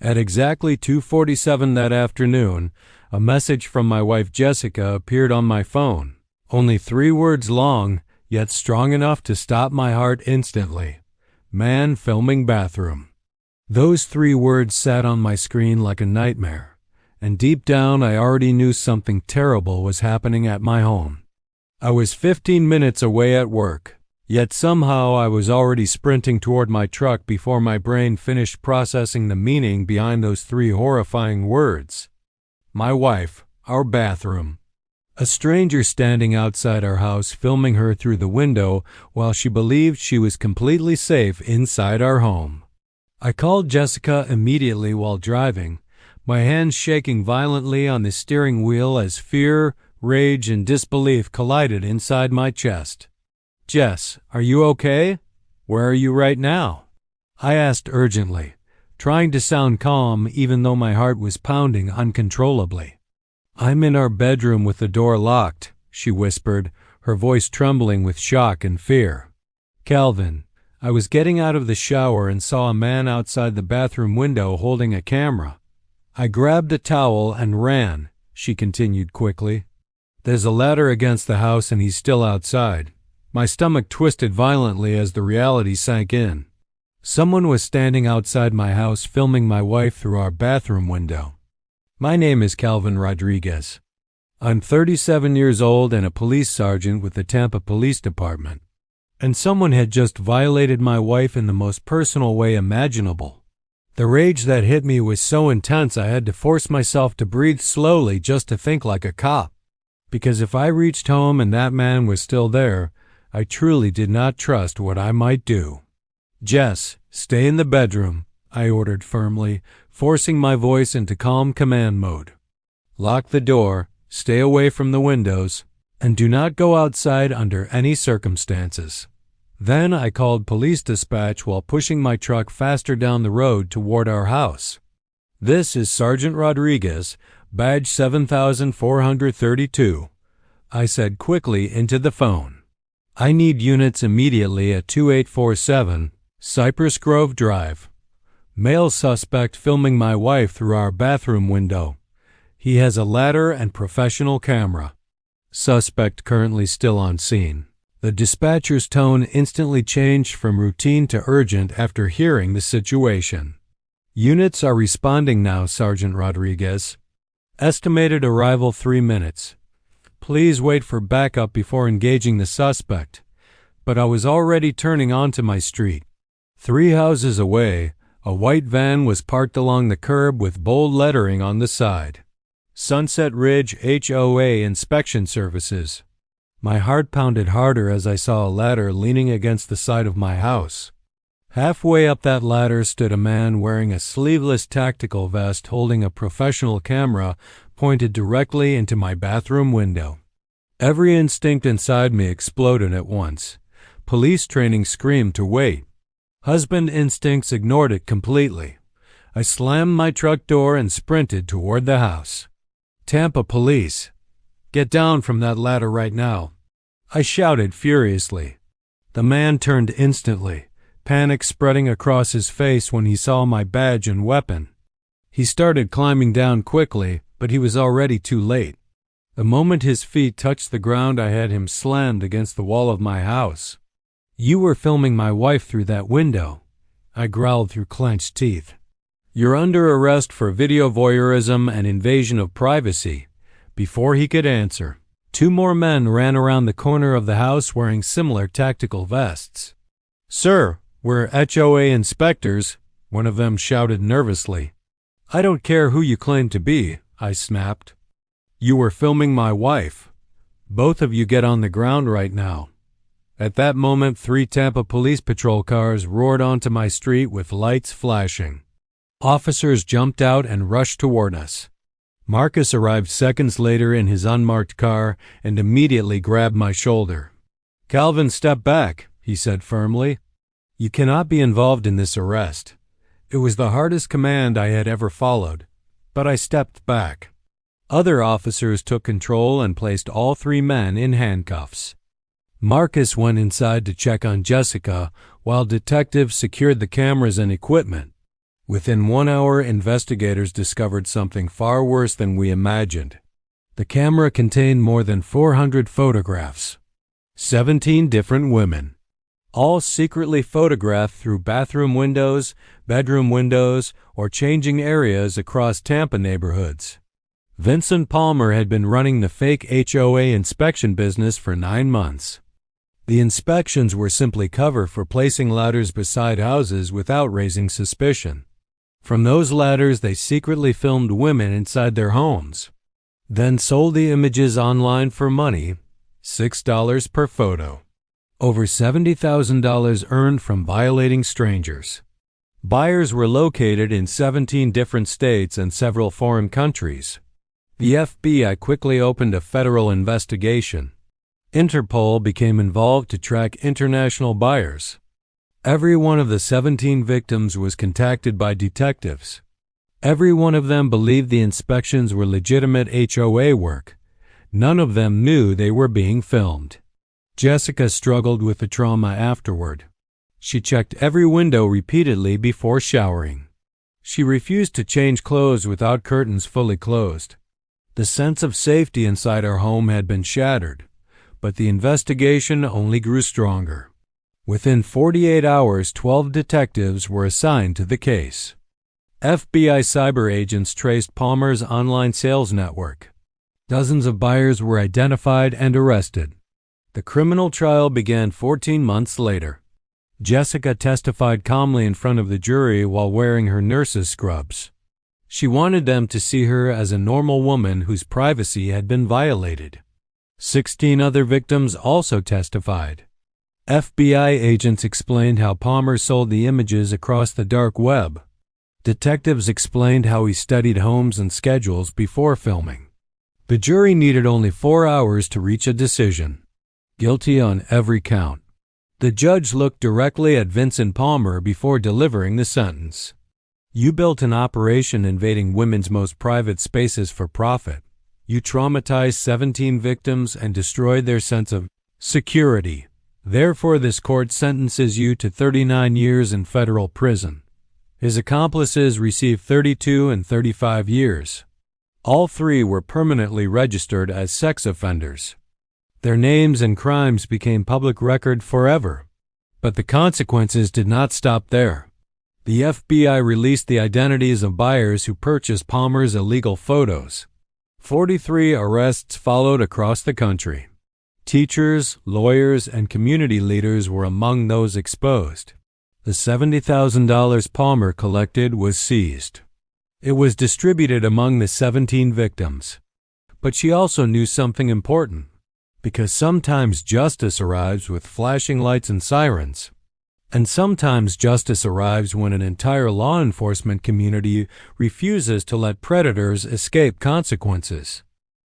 At exactly 2:47 that afternoon, a message from my wife Jessica appeared on my phone. Only 3 words long, yet strong enough to stop my heart instantly. Man filming bathroom. Those 3 words sat on my screen like a nightmare, and deep down I already knew something terrible was happening at my home. I was 15 minutes away at work, yet somehow I was already sprinting toward my truck before my brain finished processing the meaning behind those 3 horrifying words. My wife, our bathroom. A stranger standing outside our house filming her through the window while she believed she was completely safe inside our home. I called Jessica immediately while driving, my hands shaking violently on the steering wheel as fear, rage, and disbelief collided inside my chest. "Jess, are you okay? Where are you right now?" I asked urgently, trying to sound calm even though my heart was pounding uncontrollably. "I'm in our bedroom with the door locked," she whispered, her voice trembling with shock and fear. "Calvin, I was getting out of the shower and saw a man outside the bathroom window holding a camera. I grabbed a towel and ran," she continued quickly. "There's a ladder against the house and he's still outside." My stomach twisted violently as the reality sank in. Someone was standing outside my house filming my wife through our bathroom window. My name is Calvin Rodriguez. I'm 37 years old and a police sergeant with the Tampa Police Department. And someone had just violated my wife in the most personal way imaginable. The rage that hit me was so intense I had to force myself to breathe slowly just to think like a cop. Because if I reached home and that man was still there, I truly did not trust what I might do. "Jess, stay in the bedroom," I ordered firmly, forcing my voice into calm command mode. "Lock the door, stay away from the windows, and do not go outside under any circumstances." Then I called police dispatch while pushing my truck faster down the road toward our house. "This is Sergeant Rodriguez, badge 7432, I said quickly into the phone. "I need units immediately at 2847 Cypress Grove Drive. Male suspect filming my wife through our bathroom window. He has a ladder and professional camera. Suspect currently still on scene." The dispatcher's tone instantly changed from routine to urgent after hearing the situation. "Units are responding now, Sergeant Rodriguez. Estimated arrival 3 minutes. Please wait for backup before engaging the suspect." But I was already turning onto my street. 3 houses away, a white van was parked along the curb with bold lettering on the side. Sunset Ridge HOA Inspection Services. My heart pounded harder as I saw a ladder leaning against the side of my house. Halfway up that ladder stood a man wearing a sleeveless tactical vest holding a professional camera pointed directly into my bathroom window. Every instinct inside me exploded at once. Police training screamed to wait. Husband instincts ignored it completely. I slammed my truck door and sprinted toward the house. "Tampa Police. Get down from that ladder right now," I shouted furiously. The man turned instantly, panic spreading across his face when he saw my badge and weapon. He started climbing down quickly, but he was already too late. The moment his feet touched the ground, I had him slammed against the wall of my house. "You were filming my wife through that window," I growled through clenched teeth. "You're under arrest for video voyeurism and invasion of privacy." Before he could answer, 2 more men ran around the corner of the house wearing similar tactical vests. "Sir, we're HOA inspectors," one of them shouted nervously. "I don't care who you claim to be," I snapped. "You were filming my wife. Both of you get on the ground right now." At that moment, 3 Tampa Police patrol cars roared onto my street with lights flashing. Officers jumped out and rushed toward us. Marcus arrived seconds later in his unmarked car and immediately grabbed my shoulder. "Calvin, step back," he said firmly. "You cannot be involved in this arrest." It was the hardest command I had ever followed, but I stepped back. Other officers took control and placed all 3 men in handcuffs. Marcus went inside to check on Jessica while detectives secured the cameras and equipment. Within 1 hour, investigators discovered something far worse than we imagined. The camera contained more than 400 photographs. 17 different women, all secretly photographed through bathroom windows, bedroom windows, or changing areas across Tampa neighborhoods. Vincent Palmer had been running the fake HOA inspection business for 9 months. The inspections were simply cover for placing ladders beside houses without raising suspicion. From those ladders, they secretly filmed women inside their homes, then sold the images online for money, $6 per photo. Over $70,000 earned from violating strangers. Buyers were located in 17 different states and several foreign countries. The FBI quickly opened a federal investigation. Interpol became involved to track international buyers. Every one of the 17 victims was contacted by detectives. Every one of them believed the inspections were legitimate HOA work. None of them knew they were being filmed. Jessica struggled with the trauma afterward. She checked every window repeatedly before showering. She refused to change clothes without curtains fully closed. The sense of safety inside her home had been shattered, but the investigation only grew stronger. Within 48 hours, 12 detectives were assigned to the case. FBI cyber agents traced Palmer's online sales network. Dozens of buyers were identified and arrested. The criminal trial began 14 months later. Jessica testified calmly in front of the jury while wearing her nurse's scrubs. She wanted them to see her as a normal woman whose privacy had been violated. 16 other victims also testified. FBI agents explained how Palmer sold the images across the dark web. Detectives explained how he studied homes and schedules before filming. The jury needed only 4 hours to reach a decision. Guilty on every count. The judge looked directly at Vincent Palmer before delivering the sentence. You built an operation invading women's most private spaces for profit. You traumatized 17 victims and destroyed their sense of security. Therefore, this court sentences you to 39 years in federal prison. His accomplices received 32 and 35 years. All three were permanently registered as sex offenders. Their names and crimes became public record forever. But the consequences did not stop there. The FBI released the identities of buyers who purchased Palmer's illegal photos. 43 arrests followed across the country. Teachers, lawyers, and community leaders were among those exposed. The $70,000 Palmer collected was seized. It was distributed among the 17 victims. But she also knew something important, because sometimes justice arrives with flashing lights and sirens. And sometimes justice arrives when an entire law enforcement community refuses to let predators escape consequences.